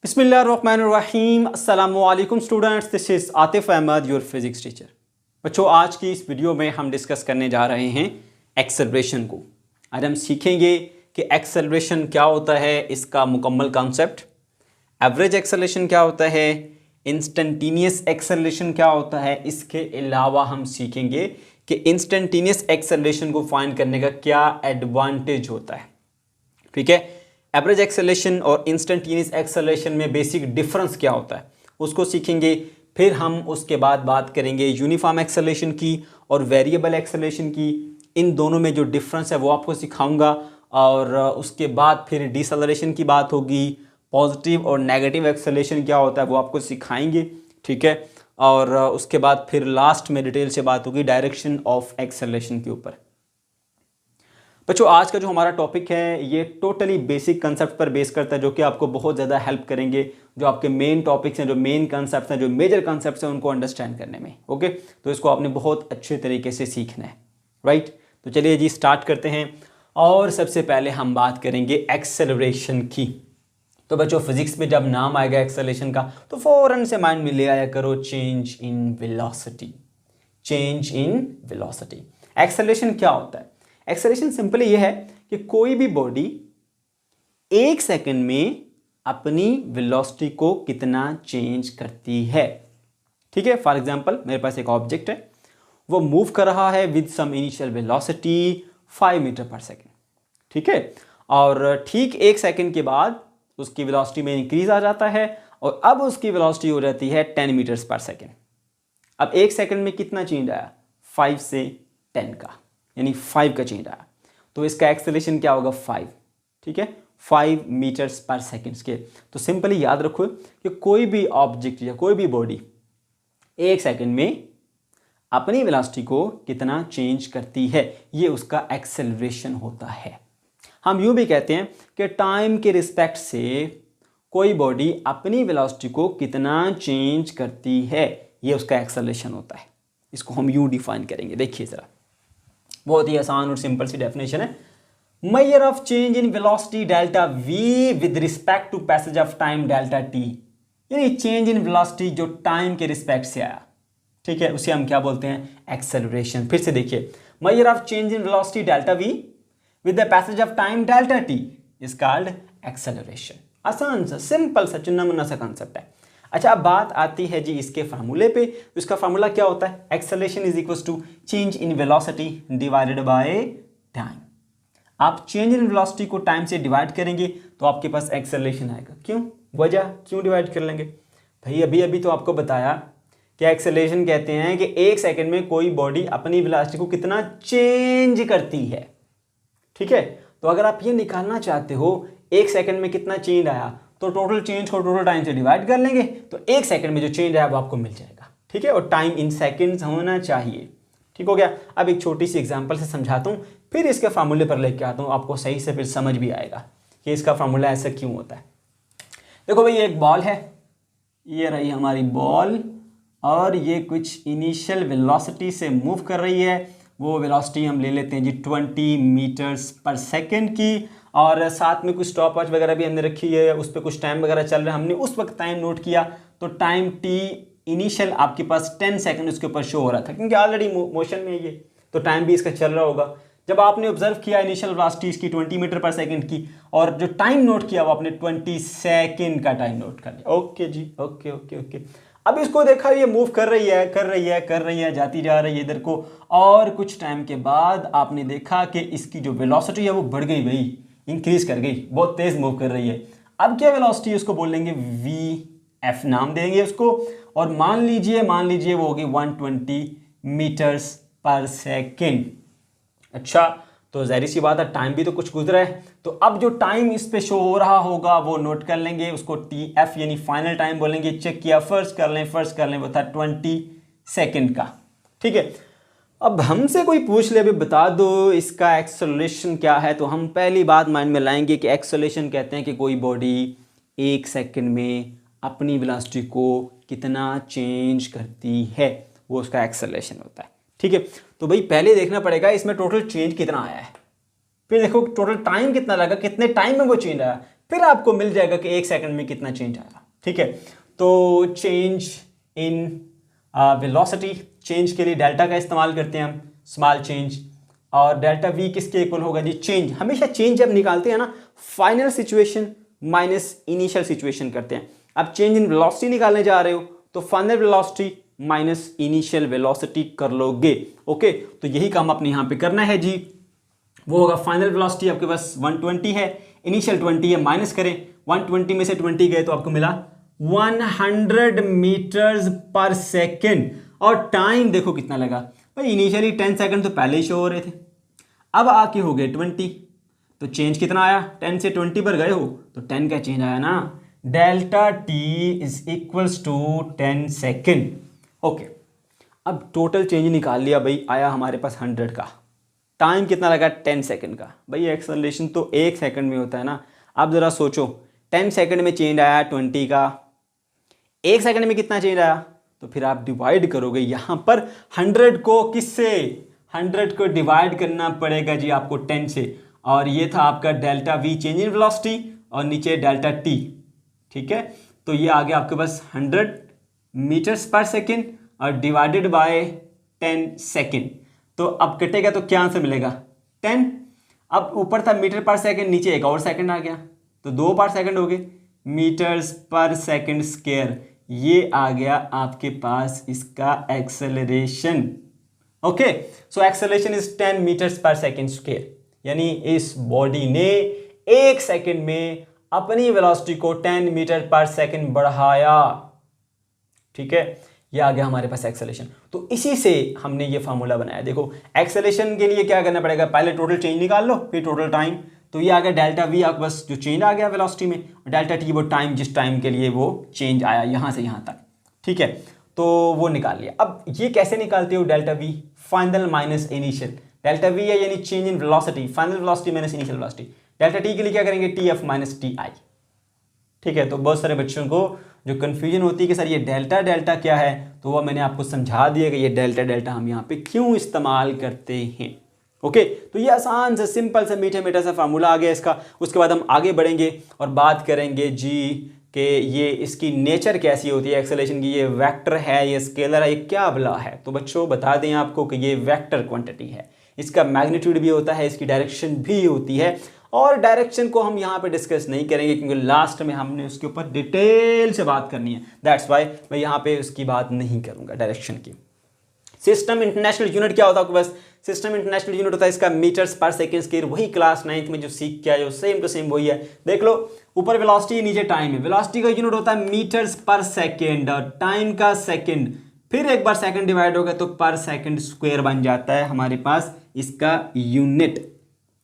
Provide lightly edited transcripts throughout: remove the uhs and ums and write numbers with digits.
बिस्मिल्लाहिर्रहमानिर्रहीम अस्सलामुअलैकुम students, this is Atif Ahmad, your physics teacher. बच्चों, आज की इस वीडियो में हम डिस्कस करने जा रहे हैं एक्सेलरेशन को। आज हम सीखेंगे कि एक्सेलरेशन क्या होता है, इसका मुकम्मल कॉन्सेप्ट, एवरेज एक्सेलरेशन क्या होता है, इंस्टेंटेनियस एक्सेलरेशन क्या होता है। इसके अलावा हम सीखेंगे कि इंस्टेंटेनियस एक्सेलरेशन को फाइंड करने का क्या एडवांटेज होता है। ठीक है, एवरेज एक्सेलरेशन और इंस्टेंटेनियस एक्सेलरेशन में बेसिक डिफरेंस क्या होता है उसको सीखेंगे। फिर हम उसके बाद बात करेंगे यूनिफॉर्म एक्सेलरेशन की और वेरिएबल एक्सेलरेशन की। इन दोनों में जो डिफरेंस है वो आपको सिखाऊंगा। और उसके बाद फिर डिसेलरेशन की बात होगी, पॉजिटिव और नेगेटिव एक्सेलरेशन क्या होता है वो आपको सिखाएंगे। ठीक है, और उसके बाद फिर लास्ट में डिटेल से बात होगी डायरेक्शन ऑफ एक्सेलरेशन के ऊपर। बच्चों, आज का जो हमारा टॉपिक है ये टोटली बेसिक कंसेप्ट पर बेस करता है, जो कि आपको बहुत ज़्यादा हेल्प करेंगे, जो आपके मेन टॉपिक्स हैं, जो मेन कंसेप्ट हैं, जो मेजर कंसेप्ट हैं, उनको अंडरस्टैंड करने में। ओके, तो इसको आपने बहुत अच्छे तरीके से सीखना है। राइट, तो चलिए जी स्टार्ट करते हैं। और सबसे पहले हम बात करेंगे एक्सेलरेशन की। तो बच्चों, फिजिक्स में जब नाम आएगा एक्सेलरेशन का तो फ़ौरन से माइंड में ले आया करो change in velocity. Change in velocity. Acceleration क्या होता है? एक्सेलरेशन सिंपली यह है कि कोई भी बॉडी एक सेकंड में अपनी वेलोसिटी को कितना चेंज करती है। ठीक है, फॉर एग्जांपल मेरे पास एक ऑब्जेक्ट है, वो मूव कर रहा है with some initial velocity 5 meter पर सेकंड। ठीक है, और ठीक एक सेकंड के बाद उसकी वेलोसिटी में इंक्रीज आ जाता है और अब उसकी वेलोसिटी हो जाती है 10 मीटर्स पर सेकंड। अब एक सेकंड में कितना चेंज आया? 5 से 10 का, यानी 5 का चेंज आया। तो इसका एक्सेलरेशन क्या होगा? 5। ठीक है, 5 मीटर्स पर सेकंड के। तो सिंपली याद रखो कि कोई भी ऑब्जेक्ट या कोई भी बॉडी एक सेकंड में अपनी वेलोसिटी को कितना चेंज करती है, ये उसका एक्सेलरेशन होता है। हम यूं भी कहते हैं कि टाइम के रिस्पेक्ट से कोई बॉडी अपनी वेलोसिटी को कितना चेंज करती है, ये उसका एक्सेलरेशन होता है। इसको हम यूं डिफाइन करेंगे। देखिए जरा, बहुत ही आसान और सिंपल सी डेफिनेशन है। Measure of change in velocity delta v with respect to passage of time delta t, यानी चेंज इन वेलोसिटी जो टाइम के रिस्पेक्ट से आया। ठीक है, उसे हम क्या बोलते हैं? एक्सेलरेशन। फिर से देखिए, major of change in velocity delta v with the passage of time delta t is called acceleration. आसान सा, सिंपल सा, चुन्ना मुन्ना सा कंसेप्ट है। अच्छा, अब बात आती है जी इसके फार्मूले पे। तो इसका फार्मूला क्या होता है? Acceleration is equal to change in velocity divided by time. आप चेंज इन वेलोसिटी को टाइम से डिवाइड करेंगे तो आपके पास एक्सेलरेशन आएगा। क्यों? वजह क्यों डिवाइड कर लेंगे भाई? अभी तो आपको बताया कि एक्सेलरेशन कहते हैं कि एक सेकंड में कोई बॉडी अपनी वेलोसिटी को कितना चेंज करती है। ठीक है, तो अगर आप ये निकालना चाहते हो एक सेकंड में कितना चेंज आया, तो टोटल चेंज को टोटल टाइम से डिवाइड कर लेंगे, तो एक सेकंड में जो चेंज आया वो आपको मिल जाएगा। ठीक है, और टाइम इन सेकंड्स होना चाहिए। ठीक हो गया। अब एक छोटी सी एग्जांपल से समझाता हूँ, फिर इसके फार्मूले पर लेके आता हूँ, आपको सही से फिर समझ भी आएगा कि इसका फार्मूला ऐसा क्यों होता है। देखो भाई, एक बॉल है, ये रही हमारी बॉल, और ये कुछ इनिशियल वेलोसिटी से मूव कर रही है। वो वेलोसिटी हम ले लेते हैं जी 20 मीटर्स पर सेकेंड की, और साथ में कुछ स्टॉप वॉच वगैरह भी हमने रखी है, उस पर कुछ टाइम वगैरह चल रहा है, हमने उस वक्त टाइम नोट किया। तो टाइम टी इनिशियल आपके पास 10 सेकंड उसके ऊपर शो हो रहा था, क्योंकि ऑलरेडी मोशन में ये, तो टाइम भी इसका चल रहा होगा। जब आपने ऑब्जर्व किया इनिशियल वेलोसिटी इसकी 20 मीटर पर सेकंड की, और जो टाइम नोट किया वो आपने 20 सेकंड का टाइम नोट कर लिया। ओके जी, ओके ओके ओके। अब इसको देखा, ये मूव कर रही है, जाती जा रही है इधर को, और कुछ टाइम के बाद आपने देखा कि इसकी जो वेलोसिटी है वो बढ़ गई भाई, इंक्रीज कर गई, बहुत तेज मूव कर रही है। अब क्या वेलोसिटी है उसको बोलेंगे VF, नाम देंगे उसको, और मान लीजिए वो होगी 120 मीटर्स पर सेकेंड। अच्छा, तो जाहिर सी बात है टाइम भी तो कुछ गुजरा है, तो अब जो टाइम इस पे शो हो रहा होगा वो नोट कर लेंगे, उसको TF यानी फाइनल टाइम बोलेंगे। चेक किया, फर्स्ट कर लें, वो था 20 सेकेंड का। ठीक है, अब हमसे कोई पूछ ले, अभी बता दो इसका एक्सेलरेशन क्या है, तो हम पहली बात माइंड में लाएंगे कि एक्सेलरेशन कहते हैं कि कोई बॉडी एक सेकंड में अपनी वेलोसिटी को कितना चेंज करती है, वो उसका एक्सेलरेशन होता है। ठीक है, तो भाई पहले देखना पड़ेगा इसमें टोटल चेंज कितना आया है, फिर देखो टोटल टाइम कितना लगा, कितने टाइम में वो चेंज आया, फिर आपको मिल जाएगा कि 1 सेकंड में कितना चेंज आया। ठीक है, तो चेंज इन वेलोसिटी, चेंज के लिए डेल्टा का इस्तेमाल करते हैं हम, स्मॉल चेंज। और डेल्टा वी किसके इक्वल होगा जी? चेंज, हमेशा चेंज जब निकालते हैं ना, final situation minus initial situation करते हैं। अब चेंज इन वेलोसिटी निकालने जा रहे हो तो final velocity minus initial velocity कर लोगे। ओके, तो यही काम आपने यहां पे करना है जी। वो होगा फाइनल वेलोसिटी आपके पास 120 है, इनिशियल 20 है, माइनस करें 120 में से 20 गए तो आपको मिला 100 मीटर्स पर सेकेंड। और टाइम देखो कितना लगा भाई, इनिशियली 10 सेकंड तो पहले ही शो हो रहे थे, अब आके हो गए 20, तो चेंज कितना आया? 10 से 20 पर गए हो तो 10 का चेंज आया ना, delta t is equals to 10 second. Okay, अब टोटल चेंज निकाल लिया भाई, आया हमारे पास 100 का। टाइम कितना लगा? 10 सेकंड का। भाई एक्सेलरेशन तो 1 सेकंड में होता है ना। अब जरा सोचो, 10 सेकंड में चेंज आया 20 का, 1 सेकंड में कितना चेंज आया? तो फिर आप डिवाइड करोगे यहाँ पर 100 को किससे? 100 को डिवाइड करना पड़ेगा जी आपको 10 से। और ये था आपका delta we, change in velocity, और नीचे डेल्टा टी। ठीक है, तो ये आ गया आपके पास 100 मीटर्स पर सेकेंड और डिवाइडेड बाय 10 सेकेंड। तो अब कटेगा तो क्या आंसर मिलेगा? 10। अब ऊपर था मीटर पर सेकेंड, नीचे एक और सेकेंड आ गया तो 2 पर सेकेंड हो गए, मीटर्स पर सेकेंड स्क्वायर। ये आ गया आपके पास इसका acceleration. Okay, so acceleration is 10 meters पर सेकेंड स्क्वायर, यानी इस बॉडी ने 1 सेकेंड में अपनी वेलोसिटी को 10 मीटर पर सेकेंड बढ़ाया। ठीक है, ये आ गया हमारे पास एक्सेलरेशन। तो इसी से हमने ये फार्मूला बनाया। देखो, एक्सेलरेशन के लिए क्या करना पड़ेगा? पहले टोटल चेंज निकाल लो, फिर टोटल टाइम। तो ये आ गया डेल्टा वी, आपके पास जो चेंज आ गया वेलोसिटी में, डेल्टा टी वो टाइम, जिस टाइम के लिए वो चेंज आया यहाँ से यहाँ तक। ठीक है, तो वो निकाल लिया। अब ये कैसे निकालते हो delta we? Final minus initial. Delta we है यानी change in velocity, final velocity minus initial velocity. Delta t के लिए क्या करेंगे? T F minus T I. ठीक है, तो बहुत सारे बच्चों को जो कन्फ्यूजन होती है कि सर ये डेल्टा डेल्टा क्या है, तो वो मैंने आपको समझा दिया कि ये डेल्टा डेल्टा हम यहाँ पे क्यों इस्तेमाल करते हैं। ओके, तो ये आसान सा सिंपल सा मीठा मीठा सा फार्मूला आ गया इसका। उसके बाद हम आगे बढ़ेंगे और बात करेंगे जी कि ये इसकी नेचर कैसी होती है एक्सेलरेशन की। ये वेक्टर है, ये स्केलर है, ये क्या बला है? तो बच्चों बता दें आपको कि ये वेक्टर क्वांटिटी है। इसका मैग्नीट्यूड भी होता है, इसकी डायरेक्शन भी होती है। और डायरेक्शन को हम यहाँ पे डिस्कस नहीं करेंगे क्योंकि लास्ट में हमने उसके ऊपर डिटेल से बात करनी है। दैट्स वाई मैं यहाँ पे उसकी बात नहीं करूँगा डायरेक्शन की। सिस्टम इंटरनेशनल यूनिट क्या होता है? बस सिस्टम इंटरनेशनल यूनिट होता है इसका मीटर्स पर सेकेंड स्क्वायर। वही क्लास 9th में जो सीख के आए हो सेम टू सेम वही है। देख लो, ऊपर वेलोसिटी नीचे टाइम है। वेलोसिटी का यूनिट होता है मीटर्स पर सेकेंड और टाइम का सेकेंड, फिर एक बार सेकेंड डिवाइड होगा तो पर सेकेंड स्क्वायर बन जाता है हमारे पास इसका यूनिट।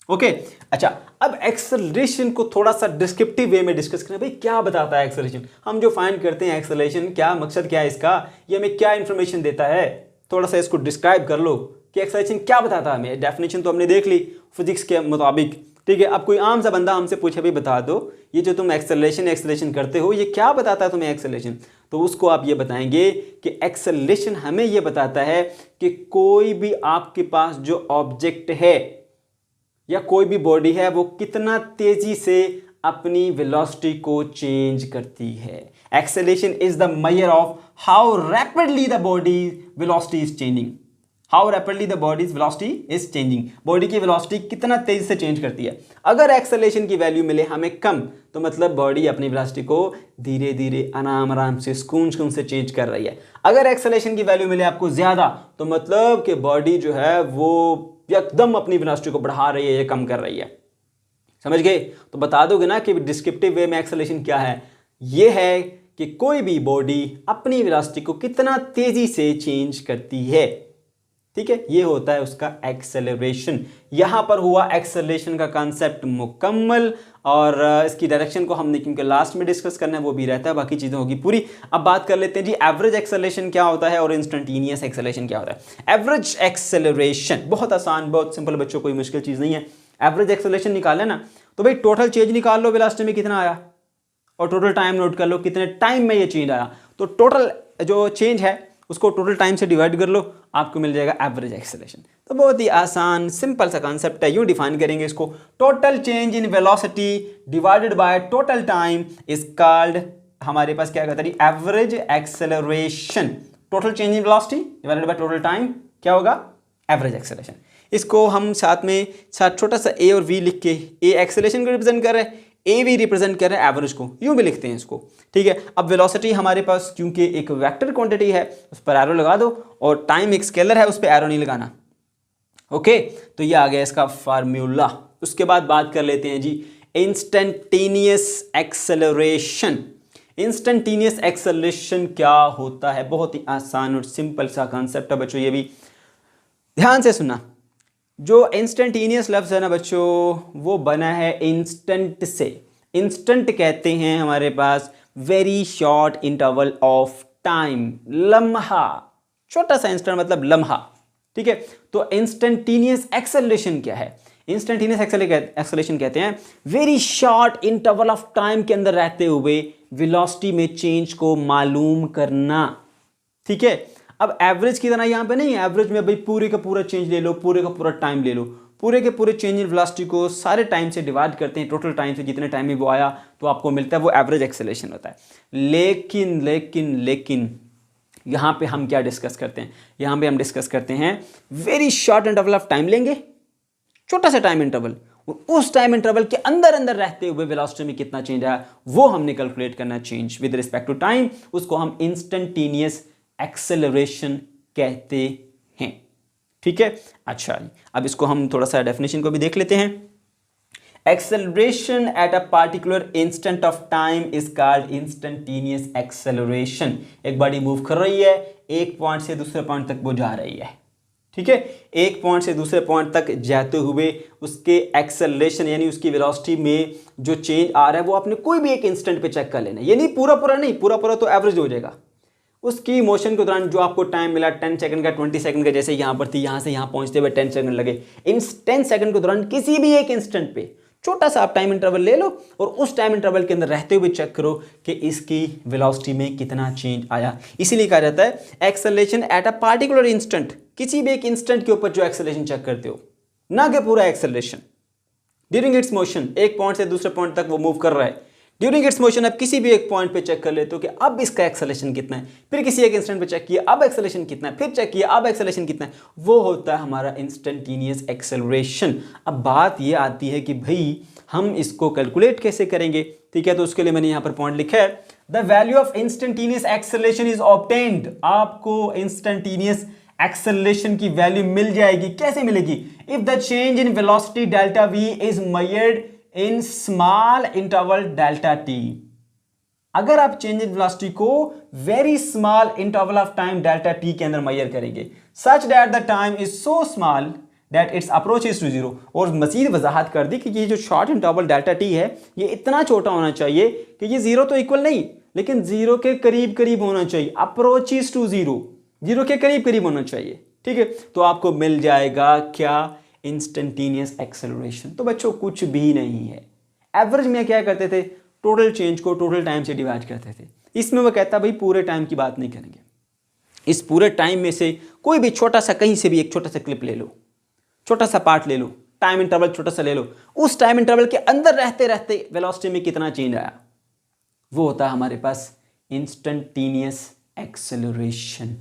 ओके, अच्छा, अब एक्सेलरेशन को थोड़ा सा डिस्क्रिप्टिव वे में डिस्कस करें। भाई क्या बताता है एक्सेलरेशन? हम जो फाइंड करते हैं एक्सेलरेशन, क्या मकसद क्या है इसका, ये हमें क्या इंफॉर्मेशन देता है? थोड़ा सा इसको डिस्क्राइब कर लो कि एक्सेलरेशन क्या बताता है हमें। डेफिनेशन तो हमने देख ली फिजिक्स के मुताबिक। ठीक है, अब कोई आम सा बंदा हमसे पूछे भाई बता दो ये जो तुम एक्सेलरेशन करते हो ये क्या बताता है तुम्हें एक्सेलरेशन? तो उसको आप ये बताएंगे कि एक्सेलरेशन हमें ये बताता है कि कोई भी आपके पास जो ऑब्जेक्ट है या कोई भी बॉडी है वो कितना तेजी से अपनी वेलोसिटी को चेंज करती है। Acceleration is the measure of how rapidly the body velocity is changing. How rapidly the bodies velocity is changing, body की वेलोसिटी कितना तेजी से चेंज करती है। अगर एक्सेलरेशन की वैल्यू मिले हमें कम तो मतलब बॉडी अपनी वेलोसिटी को धीरे धीरे आराम आराम से सुकून से चेंज कर रही है। अगर एक्सेलरेशन की वैल्यू मिले आपको ज्यादा तो मतलब कि बॉडी जो है वो एकदम अपनी वेलोसिटी को बढ़ा रही है या कम कर रही है। समझ गए? तो बता दोगे ना कि डिस्क्रिप्टिव वे में एक्सेलरेशन क्या है? ये है कि कोई भी बॉडी अपनी वेलोसिटी को कितना तेजी से चेंज करती है। ठीक है, ये होता है उसका एक्सेलरेशन। यहां पर हुआ एक्सेलरेशन का कॉन्सेप्ट मुकम्मल और इसकी डायरेक्शन को हमने क्योंकि लास्ट में डिस्कस करना है वो भी रहता है, बाकी चीजें होगी पूरी। अब बात कर लेते हैं जी एवरेज एक्सेलरेशन क्या होता है और इंस्टेंटेनियस एक्सेलरेशन क्या होता है। एवरेज एक्सेलरेशन बहुत आसान, बहुत सिंपल बच्चों, कोई मुश्किल चीज नहीं है। एवरेज एक्सेलरेशन निकाले ना तो भाई टोटल चेंज निकाल लो वेलोसिटी में कितना आया और टोटल टाइम नोट कर लो कितने टाइम में ये चेंज आया। तो टोटल जो चेंज है उसको टोटल टाइम से डिवाइड कर लो, आपको मिल जाएगा एवरेज एक्सेलरेशन। तो बहुत ही आसान सिंपल सा कॉन्सेप्ट है, यूँ डिफाइन करेंगे इसको, total change in velocity divided by total time is called, हमारे पास क्या कहता है, average acceleration. Total change in velocity divided by total time क्या होगा, एवरेज एक्सेलरेशन। इसको हम साथ में छोटा सा ए और वी लिख के, ए एक्सेलरेशन को रिप्रेजेंट कर रहे हैं, ए वी रिप्रेजेंट कर रहे हैं एवरेज को, यूं भी लिखते हैं इसको, ठीक है। अब वेलोसिटी हमारे पास क्योंकि एक वेक्टर क्वांटिटी है उस पर एरो लगा दो, और टाइम एक स्केलर है उस पर एरो नहीं लगाना, ओके। तो ये आ गया इसका फार्मूला। उसके बाद बात कर लेते हैं जी इंस्टेंटेनियस एक्सेलरेशन। इंस्टेंटेनियस एक्सेलरेशन क्या होता है, बहुत ही आसान और सिंपल सा कॉन्सेप्ट है बच्चों, ये भी ध्यान से सुनना। जो इंस्टेंटेनियस लफ्ज़ है ना बच्चों, वो बना है इंस्टेंट से। इंस्टेंट कहते हैं हमारे पास very short interval of time, लम्हा, छोटा सा इंस्टेंट मतलब लम्हा, ठीक है। तो इंस्टेंटेनियस एक्सेलरेशन क्या है, इंस्टेंटेनियस एक्सेलरेशन कहते हैं very short interval of time के अंदर रहते हुए वेलोसिटी में चेंज को मालूम करना, ठीक है। अब एवरेज की तरह यहाँ पे नहीं है, एवरेज में भाई पूरे का पूरा चेंज ले लो, पूरे का पूरा टाइम ले लो, पूरे के पूरे चेंज इन वेलोसिटी को सारे टाइम से डिवाइड करते हैं, टोटल टाइम से, जितने टाइम में वो आया तो आपको मिलता है, वो एवरेज एक्सेलरेशन होता है। लेकिन लेकिन लेकिन यहाँ पे हम क्या डिस्कस करते हैं, यहाँ पे हम डिस्कस करते हैं very short interval of time लेंगे, छोटा सा टाइम इंटरवल, और उस टाइम इंटरवल के अंदर अंदर रहते हुए वेलोसिटी में कितना चेंज आया वो हमने कैलकुलेट करना, change with respect to time, उसको हम इंस्टेंटेनियस एक्सेलरेशन कहते हैं, ठीक है। अच्छा, अब इसको हम थोड़ा सा डेफिनेशन को भी देख लेते हैं। Acceleration at a particular instant of time is called instantaneous acceleration. एक बॉडी मूव कर रही है, एक पॉइंट से दूसरे पॉइंट तक वो जा रही है, ठीक है। एक पॉइंट से दूसरे पॉइंट तक जाते हुए उसके एक्सेलरेशन यानी उसकी वेलोसिटी में जो चेंज आ रहा है वो आपने कोई भी एक इंस्टेंट पे चेक कर लेना, यानी पूरा पूरा नहीं, पूरा पूरा तो एवरेज हो जाएगा। उसकी मोशन के दौरान जो आपको टाइम मिला 10 सेकंड का, 20 सेकंड का, जैसे यहाँ पर थी, यहाँ से यहाँ पहुँचते हुए 10 सेकंड लगे, इन 10 सेकंड के दौरान किसी भी एक इंस्टेंट पे छोटा सा आप टाइम इंटरवल ले लो और उस टाइम इंटरवल के अंदर रहते हुए चेक करो कि इसकी वेलोसिटी में कितना चेंज आया। इसीलिए कहा जाता है acceleration at a particular instant, किसी भी एक इंस्टेंट के ऊपर जो एक्सेलरेशन चेक करते हो, ना कि पूरा एक्सेलरेशन। ड्यूरिंग इट्स मोशन, एक पॉइंट से दूसरे पॉइंट तक वो मूव कर रहा है, ड्यूरिंग इट्स मोशन आप किसी भी एक पॉइंट पे चेक कर लेते हो कि अब इसका एक्सेलरेशन कितना है, फिर किसी एक इंस्टेंट पे चेक किया अब एक्सेलरेशन कितना है, फिर चेक किया अब एक्सेलरेशन कितना है, वो होता है हमारा इंस्टेंटेनियस एक्सेलरेशन। अब बात ये आती है कि भाई हम इसको कैलकुलेट कैसे करेंगे, ठीक है। तो उसके लिए मैंने यहाँ पर पॉइंट लिखा है, the value of instantaneous acceleration is obtained. आपको इंस्टेंटेनियस एक्सेलरेशन की वैल्यू मिल जाएगी, कैसे मिलेगी, if the change in velocity delta v is measured in small interval delta t. अगर आप चेंज इन वेलोसिटी को very small interval of time delta t के अंदर मेजर करेंगे, such that the time is so small that its approach is to zero, और मजीद वजाहत कर दी कि ये जो शॉर्ट इंटरवल डेल्टा टी है ये इतना छोटा होना चाहिए कि ये जीरो तो इक्वल नहीं लेकिन जीरो के करीब करीब होना चाहिए, approach is to zero, zero के करीब करीब होना चाहिए, ठीक है। तो आपको मिल जाएगा क्या, इंस्टेंटेनियस एक्सेलरेशन। तो बच्चों कुछ भी नहीं है, एवरेज में क्या करते थे, टोटल चेंज को टोटल टाइम से डिवाइड करते थे। इसमें वो कहता भाई पूरे टाइम की बात नहीं करेंगे, इस पूरे टाइम में से कोई भी छोटा सा, कहीं से भी एक छोटा सा क्लिप ले लो, छोटा सा पार्ट ले लो, टाइम इंटरवल छोटा सा ले लो, उस टाइम इंटरवल के अंदर रहते रहते वेलोसिटी में कितना चेंज आया, वो होता है हमारे पास इंस्टेंटेनियस एक्सेलरेशन।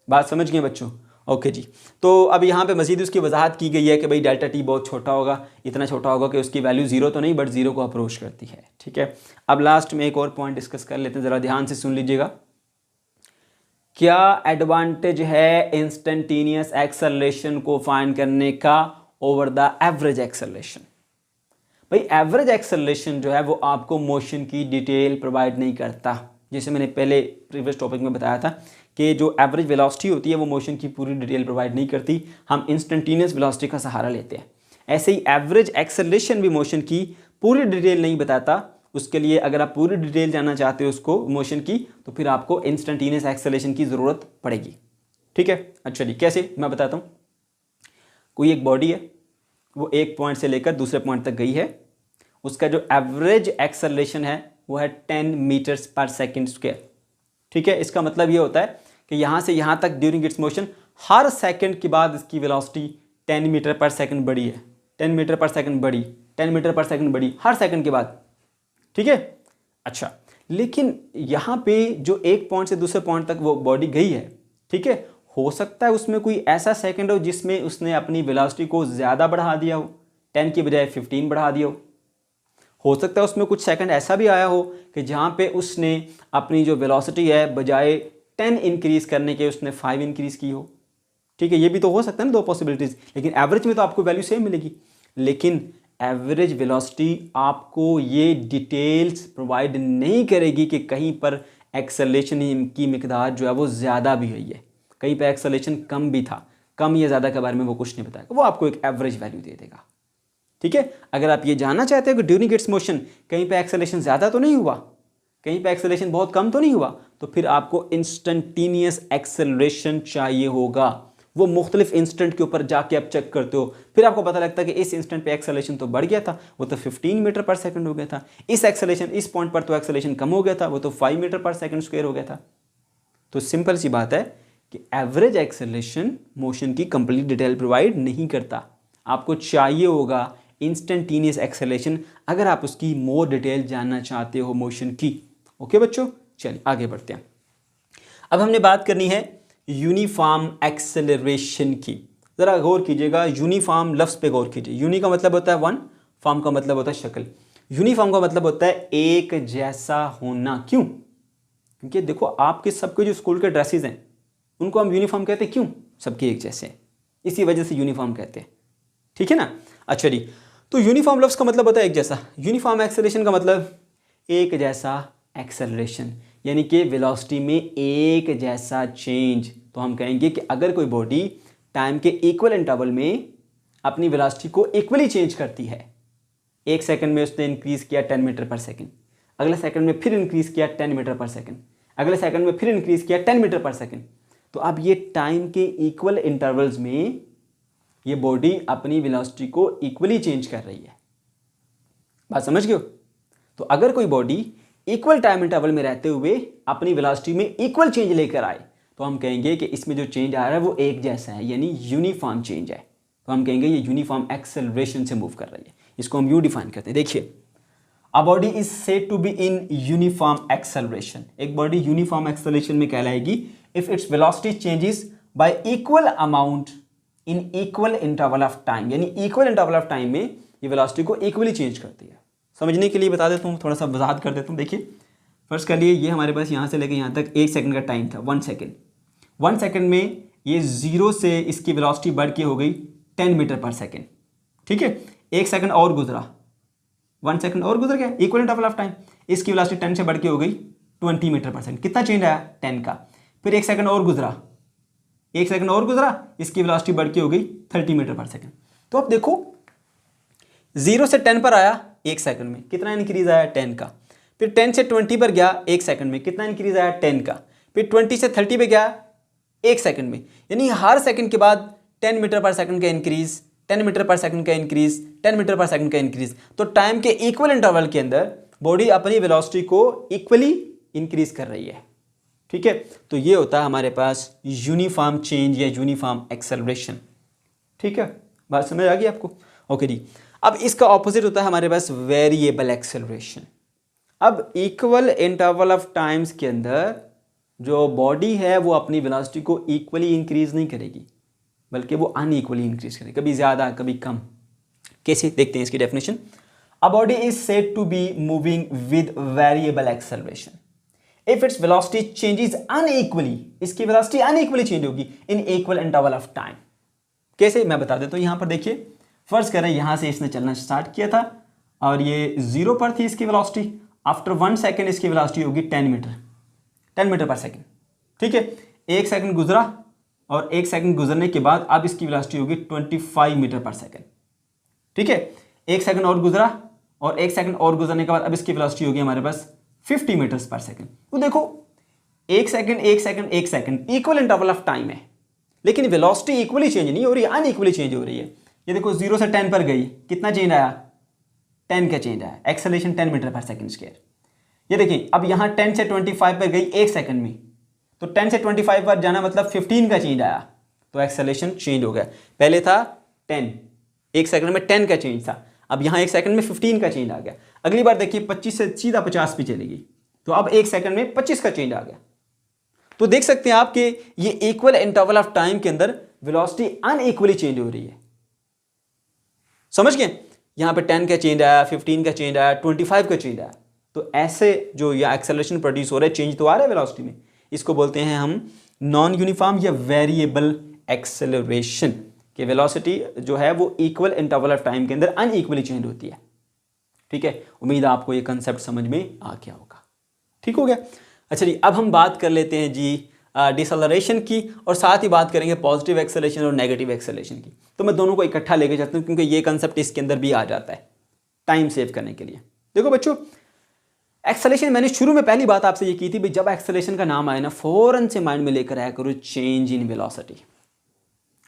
बात समझ गए बच्चों, ओके जी। तो अब यहाँ पे मजीद उसकी वजाहत की गई है कि भाई डेल्टा टी बहुत छोटा होगा, इतना छोटा होगा कि उसकी वैल्यू जीरो तो नहीं बट जीरो को अप्रोच करती है, ठीक है। अब लास्ट में एक और पॉइंट डिस्कस कर लेते हैं, ज़रा ध्यान से सुन लीजिएगा। क्या एडवांटेज है इंस्टेंटेनियस एक्सेलरेशन को फाइंड करने का ओवर द एवरेज एक्सेलरेशन? भाई एवरेज एक्सेलरेशन जो है वो आपको मोशन की डिटेल प्रोवाइड नहीं करता, जैसे मैंने पहले प्रीवियस टॉपिक में बताया था कि जो एवरेज वेलोसिटी होती है वो मोशन की पूरी डिटेल प्रोवाइड नहीं करती, हम इंस्टेंटेनियस वेलोसिटी का सहारा लेते हैं। ऐसे ही एवरेज एक्सेलरेशन भी मोशन की पूरी डिटेल नहीं बताता, उसके लिए अगर आप पूरी डिटेल जानना चाहते हो उसको मोशन की तो फिर आपको इंस्टेंटेनियस एक्सेलरेशन की ज़रूरत पड़ेगी, ठीक है। अच्छा जी, कैसे मैं बताता हूँ। कोई एक बॉडी है, वो एक पॉइंट से लेकर दूसरे पॉइंट तक गई है, उसका जो एवरेज एक्सेलरेशन है वो है 10 मीटर्स पर सेकेंड स्क्वायर, ठीक है। इसका मतलब ये होता है कि यहाँ से यहाँ तक ड्यूरिंग इट्स मोशन हर सेकंड के बाद इसकी वेलोसिटी 10 मीटर पर सेकंड बढ़ी है, 10 मीटर पर सेकंड बढ़ी, 10 मीटर पर सेकंड बढ़ी हर सेकंड के बाद। ठीक है, अच्छा, लेकिन यहाँ पे जो एक पॉइंट से दूसरे पॉइंट तक वो बॉडी गई है, ठीक है, हो सकता है उसमें कोई ऐसा सेकंड हो जिसमें उसने अपनी वेलोसिटी को ज़्यादा बढ़ा दिया हो, 10 की बजाय 15 बढ़ा दिया हो सकता है उसमें कुछ सेकंड ऐसा भी आया हो कि जहाँ पे उसने अपनी जो वेलोसिटी है बजाय 10 इंक्रीज़ करने के उसने 5 इंक्रीज़ की हो। ठीक है, ये भी तो हो सकता है ना, 2 पॉसिबिलिटीज़, लेकिन एवरेज में तो आपको वैल्यू सेम मिलेगी। लेकिन एवरेज वेलोसिटी आपको ये डिटेल्स प्रोवाइड नहीं करेगी कि कहीं पर एक्सेलरेशन की मिकदार जो है वो ज़्यादा भी हुई है, कहीं पर एक्सेलरेशन कम भी था, कम या ज़्यादा के बारे में वो कुछ नहीं बताएगा, वो आपको एक एवरेज वैल्यू दे देगा। ठीक है, अगर आप ये जानना चाहते हो कि ड्यूरिंग इट्स मोशन कहीं पे एक्सेलरेशन ज़्यादा तो नहीं हुआ, कहीं पे एक्सेलरेशन बहुत कम तो नहीं हुआ, तो फिर आपको इंस्टेंटेनियस एक्सेलरेशन चाहिए होगा। वो मुख्तलिफ इंस्टेंट के ऊपर जाके आप चेक करते हो, फिर आपको पता लगता है कि इस इंस्टेंट पे एक्सेलरेशन तो बढ़ गया था, वो तो 15 मीटर पर सेकंड हो गया था, इस एक्सेलरेशन इस पॉइंट पर तो एक्सेलरेशन कम हो गया था, वो तो 5 मीटर पर सेकंड स्क्वायर हो गया था। तो सिंपल सी बात है कि एवरेज एक्सेलरेशन मोशन की कंप्लीट डिटेल प्रोवाइड नहीं करता, आपको चाहिए होगा इंस्टेंटेनियस एक्सेलरेशन अगर आप उसकी मोर डिटेल जानना चाहते हो मोशन की। ओके बच्चों, चलिए आगे बढ़ते हैं। अब हमने बात करनी है यूनिफॉर्म एक्सेलरेशन की। ज़रा गौर कीजिएगा, यूनिफॉर्म लफ्ज़ पे गौर कीजिए। यूनी का मतलब होता है वन, फॉर्म का मतलब होता है शक्ल, यूनिफॉर्म का मतलब होता है एक जैसा होना। क्यों? क्योंकि देखो आपके सबके जो स्कूल के ड्रेसेस हैं उनको हम यूनिफॉर्म कहते हैं, क्यों? सबके एक जैसे हैं, इसी वजह से यूनिफॉर्म कहते हैं। ठीक है ना, अच्छा जी, तो यूनिफॉर्म लफ्ज़ का मतलब होता है एक जैसा। यूनिफॉर्म एक्सेलरेशन का मतलब एक जैसा एक्सेलरेशन, यानी कि वेलोसिटी में एक जैसा चेंज। तो हम कहेंगे कि अगर कोई बॉडी टाइम के इक्वल इंटरवल में अपनी वेलोसिटी को इक्वली चेंज करती है, एक सेकंड में उसने इंक्रीज़ किया 10 मीटर पर सेकंड, अगले सेकंड में फिर इंक्रीज़ किया 10 मीटर पर सेकंड, अगले सेकंड में फिर इंक्रीज़ किया 10 मीटर पर सेकंड, तो अब ये टाइम के इक्वल इंटरवल्स में ये बॉडी अपनी वेलोसिटी को इक्वली चेंज कर रही है। बात समझ गए हो? तो अगर कोई बॉडी इक्वल टाइम इंटरवल में रहते हुए अपनी वेलोसिटी में इक्वल चेंज लेकर आए तो हम कहेंगे कि इसमें जो चेंज आ रहा है वो एक जैसा है, यानी यूनिफॉर्म चेंज है। तो हम कहेंगे ये यूनिफॉर्म एक्सेलरेशन से मूव कर रही है। इसको हम यूं डिफाइन करते हैं। देखिए, a body is said to be in uniform acceleration. एक बॉडी यूनिफॉर्म एक्सेलरेशन में कहलाएगी if its velocity changes by equal amount in equal interval of time, यानी इक्वल इंटरवल ऑफ टाइम में ये वेलोसिटी को इक्वली चेंज करती है। समझने के लिए बता देता हूँ, थोड़ा सा वजाहत कर देता हूँ। देखिए, फर्स्ट कर लिए, ये हमारे पास यहाँ से लेकर यहाँ तक 1 सेकंड का टाइम था, 1 सेकंड। 1 सेकंड में ये 0 से इसकी वेलोसिटी बढ़ के हो गई 10 मीटर पर सेकंड। ठीक है, 1 सेकंड और गुजरा, 1 सेकंड और गुजर गया, इक्वल इंटरवल ऑफ टाइम, इसकी वेलोसिटी 10 से बढ़ के हो गई 20 मीटर पर सेकंड। कितना चेंज आया? 10 का। फिर 1 सेकंड और गुजरा, 1 सेकंड और गुजरा, इसकी वेलोसिटी बढ़ के हो गई 30 मीटर पर सेकंड। तो अब देखो 0 से 10 पर आया 1 सेकंड में, कितना इंक्रीज आया? 10 का। फिर 10 से 20 पर गया 1 सेकंड में, कितना इंक्रीज आया? 10 का। फिर 20 से 30 पे गया 1 सेकंड में, यानी हर सेकंड के बाद 10 मीटर पर सेकंड का इंक्रीज, 10 मीटर पर सेकंड का इंक्रीज, 10 मीटर पर सेकंड का इंक्रीज। तो टाइम के इक्वल इंटरवल के अंदर बॉडी अपनी वेलोसिटी को इक्वली इंक्रीज कर रही है। ठीक है, तो ये होता है हमारे पास यूनिफॉर्म चेंज या यूनिफॉर्म एक्सेलरेशन। ठीक है, बात समझ आ गई आपको? ओके जी। अब इसका ऑपोजिट होता है हमारे पास वेरिएबल एक्सेलरेशन। अब इक्वल इंटरवल ऑफ टाइम्स के अंदर जो बॉडी है वो अपनी वेलोसिटी को इक्वली इंक्रीज नहीं करेगी, बल्कि वो अनइक्वली इंक्रीज करेगी, कभी ज़्यादा कभी कम। कैसे? देखते हैं इसकी definition. A body is said to be moving with variable acceleration if its velocity changes unequally, इसकी वेलोसिटी अनइक्वली चेंज होगी in equal interval of time. कैसे? मैं बता देता हूँ। यहाँ पर देखिए, फर्ज करें यहाँ से इसने चलना स्टार्ट किया था और ये 0 पर थी इसकी वेलोसिटी। आफ्टर 1 सेकंड इसकी वेलोसिटी होगी 10 मीटर पर सेकंड। ठीक है, 1 सेकंड गुजरा और 1 सेकंड गुजरने के बाद अब इसकी वेलोसिटी होगी 25 मीटर पर सेकंड। ठीक है, 1 सेकंड और गुजरा और 1 सेकंड और गुजरने के बाद अब इसकी वेलोसिटी होगी हमारे पास 50 मीटर्स पर सेकंड। तो देखो 1 second equal interval of time है, लेकिन वेलोसिटी इक्वली चेंज नहीं हो रही है, अनइक्वली चेंज हो रही है। ये देखो 0 से 10 पर गई, कितना चेंज आया? 10 का चेंज आया, एक्सेलरेशन 10 मीटर पर सेकंड स्क्वायर। ये देखिए अब यहाँ 10 से 25 पर गई 1 सेकंड में, तो 10 से 25 पर जाना मतलब 15 का चेंज आया, तो एक्सेलरेशन चेंज हो गया। पहले था 10, एक सेकंड में 10 का चेंज था, अब यहाँ एक सेकंड में 15 का चेंज आ गया। अगली बार देखिए 25 से सीधा 50 पे चलेगी, तो अब एक सेकंड में 25 का चेंज आ गया। तो देख सकते हैं आप कि ये इक्वल इंटरवल ऑफ टाइम के अंदर वेलोसिटी अनइक्वली चेंज हो रही है। समझ गए? यहां पे 10 का चेंज आया, 15 का चेंज आया, 25 का चेंज आया। तो ऐसे जो ये एक्सेलरेशन प्रोड्यूस हो रहा है, चेंज तो आ रहा है वेलोसिटी में, इसको बोलते हैं हम नॉन यूनिफॉर्म या वेरिएबल एक्सेलरेशन। कि वेलोसिटी जो है वो इक्वल इंटरवल ऑफ टाइम के अंदर अनइक्वली चेंज होती है। ठीक है, उम्मीद है आपको ये कंसेप्ट समझ में आ गया होगा। ठीक हो गया? अच्छा जी, अब हम बात कर लेते हैं जी डिसेलरेशन की, और साथ ही बात करेंगे पॉजिटिव एक्सेलरेशन और नेगेटिव एक्सेलरेशन की। तो मैं दोनों को इकट्ठा लेके जाता हूँ क्योंकि ये कंसेप्ट इसके अंदर भी आ जाता है टाइम सेव करने के लिए। देखो बच्चों, एक्सेलरेशन मैंने शुरू में पहली बात आपसे ये की थी भाई, जब एक्सेलरेशन का नाम आए ना फौरन से माइंड में लेकर आया करो चेंज इन वेलोसिटी।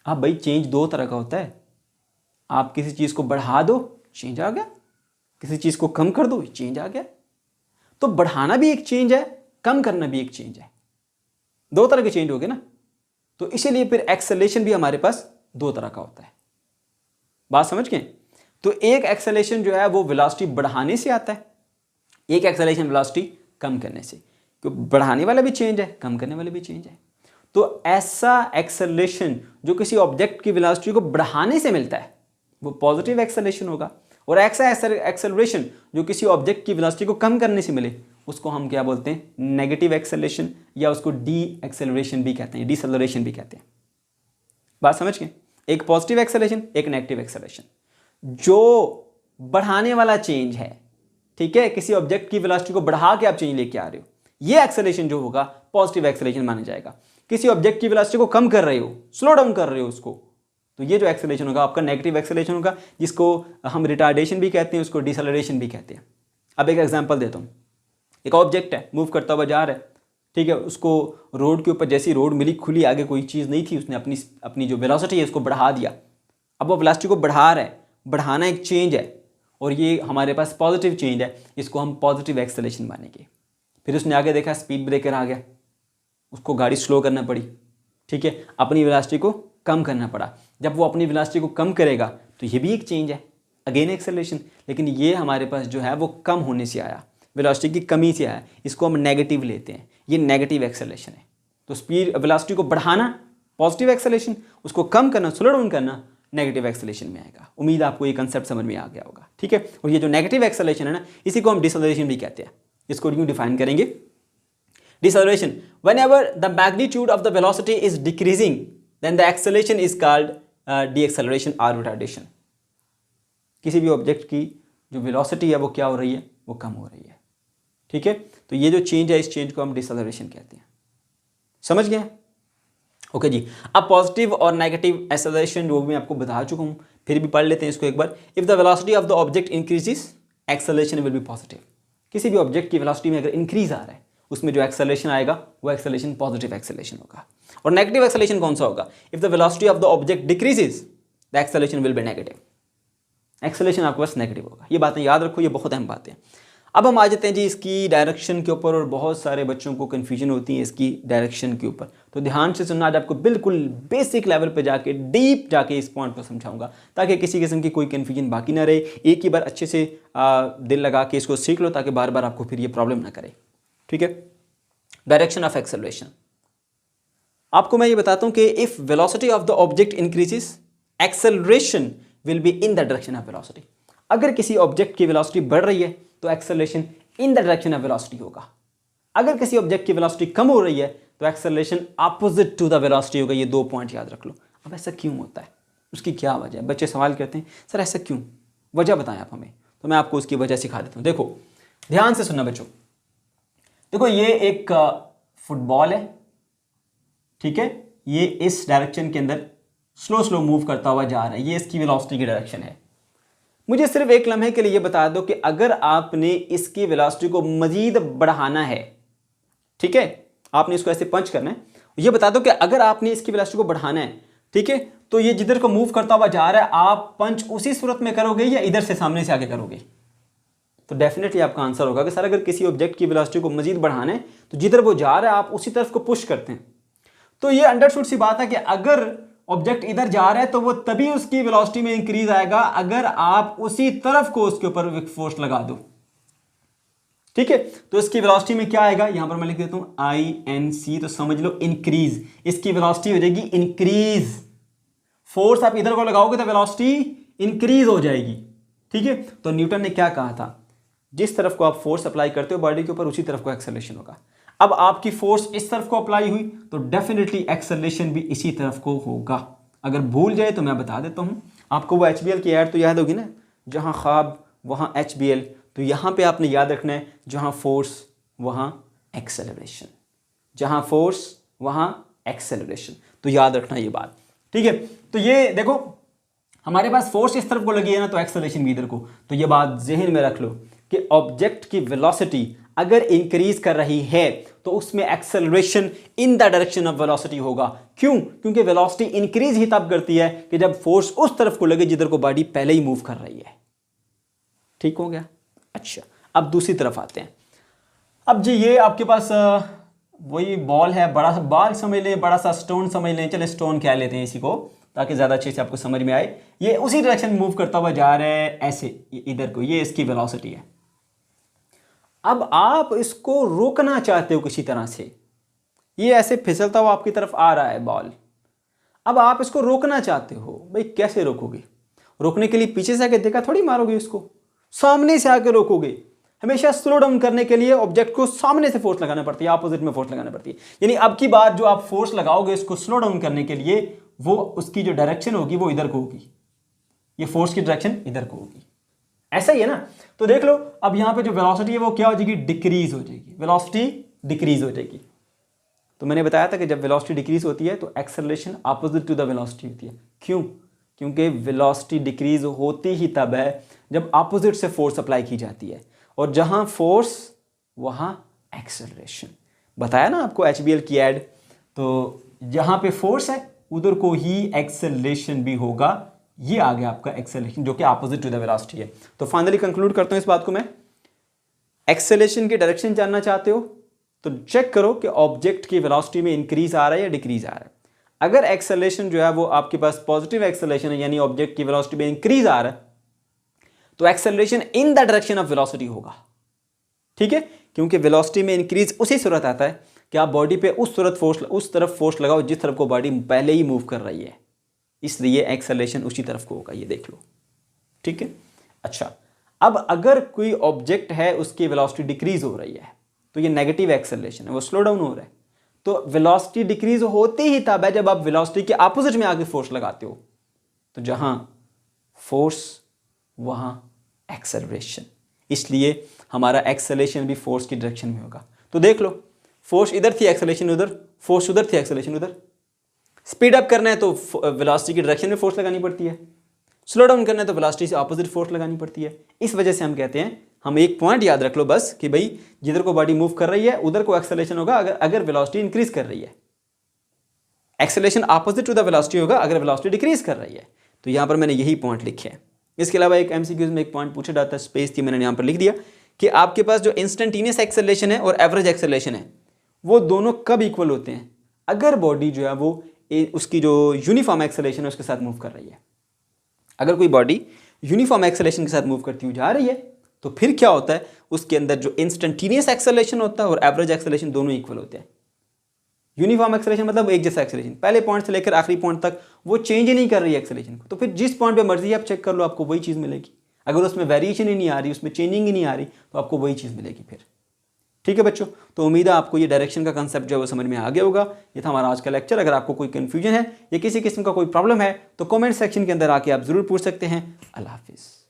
अब भाई चेंज दो तरह का होता है, आप किसी चीज को बढ़ा दो चेंज आ गया, किसी चीज को कम कर दो चेंज आ गया। तो बढ़ाना भी एक चेंज है, कम करना भी एक चेंज है, दो तरह के चेंज हो गए ना। तो इसीलिए फिर एक्सेलरेशन भी हमारे पास दो तरह का होता है। बात समझ गए? तो एक एक्सेलरेशन जो है वो वेलोसिटी बढ़ाने से आता है, एक एक्सेलरेशन वेलोसिटी कम करने से। क्योंकि बढ़ाने वाला भी चेंज है, कम करने वाला भी चेंज है। तो ऐसा एक्सेलरेशन जो किसी ऑब्जेक्ट की वेलोसिटी को बढ़ाने से मिलता है वो पॉजिटिव एक्सेलरेशन होगा, और ऐसा एक्सेलरेशन जो किसी ऑब्जेक्ट की वेलोसिटी को कम करने से मिले उसको हम क्या बोलते हैं? नेगेटिव एक्सेलरेशन, या उसको डी एक्सेलरेशन भी कहते हैं, डिसेलरेशन भी कहते हैं। बात समझ गए? एक पॉजिटिव एक्सेलरेशन, एक नेगेटिव एक्सेलरेशन। जो बढ़ाने वाला चेंज है, ठीक है, किसी ऑब्जेक्ट की वेलोसिटी को बढ़ा के आप चेंज लेके आ रहे हो, ये एक्सेलरेशन जो होगा पॉजिटिव एक्सेलरेशन माना जाएगा। किसी ऑब्जेक्ट की वेलोसिटी को कम कर रहे हो, स्लो डाउन कर रहे हो उसको, तो ये जो एक्सेलरेशन होगा आपका नेगेटिव एक्सेलरेशन होगा, जिसको हम रिटार्डेशन भी कहते हैं, उसको डिसेलरेशन भी कहते हैं। अब एक एग्जांपल देता हूँ। एक ऑब्जेक्ट है, मूव करता हुआ जा रहा है, ठीक है, उसको रोड के ऊपर जैसी रोड मिली खुली, आगे कोई चीज़ नहीं थी, उसने अपनी जो वेलोसिटी है उसको बढ़ा दिया। अब वो वेलोसिटी को बढ़ा रहा है, बढ़ाना एक चेंज है, और ये हमारे पास पॉजिटिव चेंज है, इसको हम पॉजिटिव एक्सेलरेशन मानेंगे। फिर उसने आगे देखा स्पीड ब्रेकर आ गया, उसको गाड़ी स्लो करना पड़ी, ठीक है, अपनी वेलोसिटी को कम करना पड़ा। जब वो अपनी वेलोसिटी को कम करेगा तो ये भी एक चेंज है, अगेन एक्सेलरेशन, लेकिन ये हमारे पास जो है वो कम होने से आया, वेलोसिटी की कमी से आया, इसको हम नेगेटिव लेते हैं, ये नेगेटिव एक्सेलरेशन है। तो स्पीड वेलोसिटी को बढ़ाना पॉजिटिव एक्सेलरेशन, उसको कम करना स्लो डाउन करना नेगेटिव एक्सेलरेशन में आएगा। उम्मीद आपको ये कंसेप्ट समझ में आ गया होगा। ठीक है, और ये जो नेगेटिव एक्सेलरेशन है ना, इसी को हम डिसेलरेशन भी कहते हैं। इसको यूं डिफाइन करेंगे, deceleration whenever the magnitude of the velocity is decreasing then the acceleration is called deceleration or retardation. किसी भी ऑब्जेक्ट की जो वेलोसिटी है वो क्या हो रही है, वो कम हो रही है। ठीक है, तो ये जो चेंज है इस चेंज को हम डिसेलरेशन कहते हैं। समझ गए? ओके जी। अब पॉजिटिव और नेगेटिव एक्सेलरेशन जो मैं आपको बता चुका हूं, फिर भी पढ़ लेते हैं इसको एक बार। If the velocity of the object increases acceleration will be positive. किसी भी ऑब्जेक्ट की वेलोसिटी में अगर इंक्रीज आ रहा है उसमें जो एक्सेलरेशन आएगा वो एक्सेलरेशन पॉजिटिव एक्सेलरेशन होगा। और नेगेटिव एक्सेलरेशन कौन सा होगा? If the velocity of the object decreases the acceleration will B negative. Acceleration आपके पास नेगेटिव होगा। ये बातें याद रखो, ये बहुत अहम बातें हैं। अब हम आ जाते हैं जी इसकी डायरेक्शन के ऊपर, और बहुत सारे बच्चों को कन्फ्यूजन होती है इसकी डायरेक्शन के ऊपर। तो ध्यान से सुनना, आज आपको बिल्कुल बेसिक लेवल पे जाके डीप जाके इस पॉइंट को समझाऊंगा, ताकि किसी किस्म की कोई कन्फ्यूजन बाकी ना रहे। एक ही बार अच्छे से दिल लगा के इसको सीख लो, ताकि बार बार आपको फिर ये प्रॉब्लम ना करे। ठीक है, डायरेक्शन ऑफ एक्सेलरेशन। आपको मैं ये बताता हूँ कि if velocity of the object increases acceleration will be in the direction of velocity. अगर किसी ऑब्जेक्ट की वेलोसिटी बढ़ रही है तो acceleration in the direction of velocity होगा। अगर किसी ऑब्जेक्ट की वेलोसिटी कम हो रही है तो acceleration opposite to the velocity होगा। ये 2 पॉइंट याद रख लो। अब ऐसा क्यों होता है, उसकी क्या वजह है? बच्चे सवाल करते हैं सर ऐसा क्यों, वजह बताएं आप हमें। तो मैं आपको उसकी वजह सिखा देता हूँ। देखो ध्यान से सुनना बच्चों। देखो ये एक फुटबॉल है, ठीक है, ये इस डायरेक्शन के अंदर स्लो स्लो मूव करता हुआ जा रहा है, ये इसकी वेलोसिटी की डायरेक्शन है। मुझे सिर्फ एक लम्हे के लिए ये बता दो कि अगर आपने इसकी वेलोसिटी को मजीद बढ़ाना है, ठीक है, आपने इसको ऐसे पंच करना है, ये बता दो कि अगर आपने इसकी वेलोसिटी को बढ़ाना है, ठीक है, तो ये जिधर को मूव करता हुआ जा रहा है आप पंच उसी सूरत में करोगे या इधर से सामने से आगे करोगे? तो डेफिनेटली आपका आंसर होगा कि सर अगर किसी ऑब्जेक्ट की वेलोसिटी को मजीद बढ़ाना है तो जिधर वो जा रहा है आप उसी तरफ को पुश करते हैं। तो ये अंडरस्टूड सी बात है कि अगर ऑब्जेक्ट इधर जा रहा है तो वो तभी उसकी वेलोसिटी में इंक्रीज आएगा अगर आप उसी तरफ को उसके ऊपर फोर्स लगा दो। ठीक है, तो इसकी वेलोसिटी में क्या आएगा, यहां पर मैं लिख देता हूं INC, तो समझ लो इंक्रीज। इसकी वेलोसिटी हो जाएगी इंक्रीज। फोर्स आप इधर को लगाओगे तो वेलोसिटी इंक्रीज हो जाएगी। ठीक है, तो न्यूटन ने क्या कहा था, जिस तरफ को आप फोर्स अप्लाई करते हो बॉडी के ऊपर उसी तरफ को एक्सेलरेशन होगा। अब आपकी फोर्स इस तरफ को अप्लाई हुई तो डेफिनेटली एक्सेलरेशन भी इसी तरफ को होगा। अगर भूल जाए तो मैं बता देता हूं आपको, वो HBL की ऐड तो याद होगी ना, जहां ख्वाब वहां HBL, तो यहां पे आपने याद रखना है जहां फोर्स वहां एक्सेलरेशन, जहां फोर्स वहां एक्सेलरेशन, तो याद रखना ये बात। ठीक है, तो ये देखो हमारे पास फोर्स इस तरफ को लगी है ना, तो एक्सेलरेशन भी इधर को। तो ये बात जहन में रख लो कि ऑब्जेक्ट की वेलोसिटी अगर इंक्रीज कर रही है तो उसमें acceleration in the direction of velocity होगा। क्यों? क्योंकि वेलोसिटी इंक्रीज ही तब करती है कि जब फोर्स उस तरफ को लगे जिधर को बॉडी पहले ही मूव कर रही है। ठीक हो गया। अच्छा, अब दूसरी तरफ आते हैं। अब जी ये आपके पास वही बॉल है, बड़ा सा बॉल समझ लें, बड़ा सा स्टोन समझ लें, चले स्टोन कह लेते हैं इसी को ताकि ज़्यादा अच्छे से आपको समझ में आए। ये उसी डायरेक्शन में मूव करता हुआ जा रहा है ऐसे इधर को, ये इसकी वेलोसिटी है। अब आप इसको रोकना चाहते हो किसी तरह से, ये ऐसे फिसलता हुआ आपकी तरफ आ रहा है बॉल। अब आप इसको रोकना चाहते हो, भाई कैसे रोकोगे? रोकने के लिए पीछे से आके देखा थोड़ी मारोगे इसको, सामने से आके रोकोगे। हमेशा स्लो डाउन करने के लिए ऑब्जेक्ट को सामने से फोर्स लगाना पड़ती है, अपोजिट में फोर्स लगाना पड़ती है। यानी अब की बार जो आप फोर्स लगाओगे इसको स्लो डाउन करने के लिए, वो उसकी जो डायरेक्शन होगी वो इधर को होगी, ये फोर्स की डायरेक्शन इधर को होगी। ऐसा ही है ना? तो देख लो अब यहां पे जो वेलोसिटी है वो क्या हो जाएगी, डिक्रीज हो जाएगी, वेलोसिटी डिक्रीज हो जाएगी। तो मैंने बताया था कि जब वेलोसिटी डिक्रीज होती है तो acceleration opposite to the velocity होती है। क्यों? क्योंकि वेलोसिटी डिक्रीज होती ही तब है जब अपोजिट से फोर्स अप्लाई की जाती है, और जहां फोर्स वहां एक्सेलरेशन। बताया ना आपको HBL की ऐड, तो जहां पे फोर्स है उधर को ही एक्सेलरेशन भी होगा। ये आ गया आपका एक्सेलरेशन जो कि अपोजिट टू द वेलोसिटी है। तो फाइनली कंक्लूड करता हूं इस बात को मैं, एक्सेलरेशन की डायरेक्शन जानना चाहते हो तो चेक करो कि ऑब्जेक्ट की वेलोसिटी में इंक्रीज आ रहा है या डिक्रीज आ रहा है। अगर एक्सेलरेशन जो है वो आपके पास पॉजिटिव एक्सेलरेशन है, यानी ऑब्जेक्ट की वेलोसिटी में इंक्रीज आ रहा है, तो acceleration in the direction of velocity होगा। ठीक है, क्योंकि वेलोसिटी में इंक्रीज उसी सूरत आता है कि आप बॉडी पे उस तरफ फोर्स लगाओ जिस तरफ को बॉडी पहले ही मूव कर रही है, इसलिए एक्सेलरेशन उसी तरफ को होगा। ये देख लो। ठीक है। अच्छा, अब अगर कोई ऑब्जेक्ट है उसकी वेलोसिटी डिक्रीज हो रही है तो ये नेगेटिव एक्सेलरेशन है, वो स्लो डाउन हो रहा है। तो वेलोसिटी डिक्रीज होती ही तब है जब आप वेलोसिटी के अपोजिट में आके फोर्स लगाते हो। तो जहां फोर्स वहां एक्सेलरेशन, इसलिए हमारा एक्सेलरेशन भी फोर्स की डायरेक्शन में होगा। तो देख लो, फोर्स इधर थी, एक्सेलरेशन उधर, फोर्स उधर थी, एक्सेलरेशन उधर। स्पीड अप करना है तो वेलोसिटी की डायरेक्शन में फोर्स लगानी पड़ती है, स्लो डाउन करना है तो वेलोसिटी से ऑपोजिट फोर्स लगानी पड़ती है। इस वजह से हम कहते हैं, हम एक पॉइंट याद रख लो बस कि भाई जिधर को बॉडी मूव कर रही है उधर को एक्सेलरेशन होगा अगर वेलोसिटी इंक्रीज कर रही है, acceleration opposite to the velocity होगा अगर वेलोसिटी डिक्रीज कर रही है। तो यहां पर मैंने यही पॉइंट लिखे हैं। इसके अलावा एक MCQs में एक पॉइंट पूछा जाता है, स्पेस थी, मैंने यहां पर लिख दिया कि आपके पास जो इंस्टेंटेनियस एक्सेलरेशन है और एवरेज एक्सेलरेशन है वो दोनों कब इक्वल होते हैं, अगर बॉडी जो है वो उसकी जो यूनिफॉर्म एक्सेलरेशन है उसके साथ मूव कर रही है। अगर कोई बॉडी यूनिफॉर्म एक्सेलरेशन के साथ मूव करती हुई जा रही है तो फिर क्या होता है, उसके अंदर जो इंस्टेंटेनियस एक्सेलरेशन होता है और एवरेज एक्सेलरेशन दोनों इक्वल होते हैं। यूनिफॉर्म एक्सेलरेशन मतलब एक जैसा एक्सेलरेशन, पहले पॉइंट से लेकर आखिरी पॉइंट तक वो चेंज ही नहीं कर रही है एक्सेलरेशन को। तो फिर जिस पॉइंट पे मर्जी आप चेक कर लो, आपको वही चीज़ मिलेगी। अगर उसमें वेरिएशन ही नहीं आ रही, उसमें चेंजिंग ही नहीं आ रही, तो आपको वही चीज़ मिलेगी फिर। ठीक है बच्चों, तो उम्मीद है आपको ये डायरेक्शन का कंसेप्ट जो है वो समझ में आ गया होगा। ये था हमारा आज का लेक्चर। अगर आपको कोई कन्फ्यूजन है या किसी किस्म का कोई प्रॉब्लम है तो कमेंट सेक्शन के अंदर आके आप ज़रूर पूछ सकते हैं। अल्लाह हाफिज़।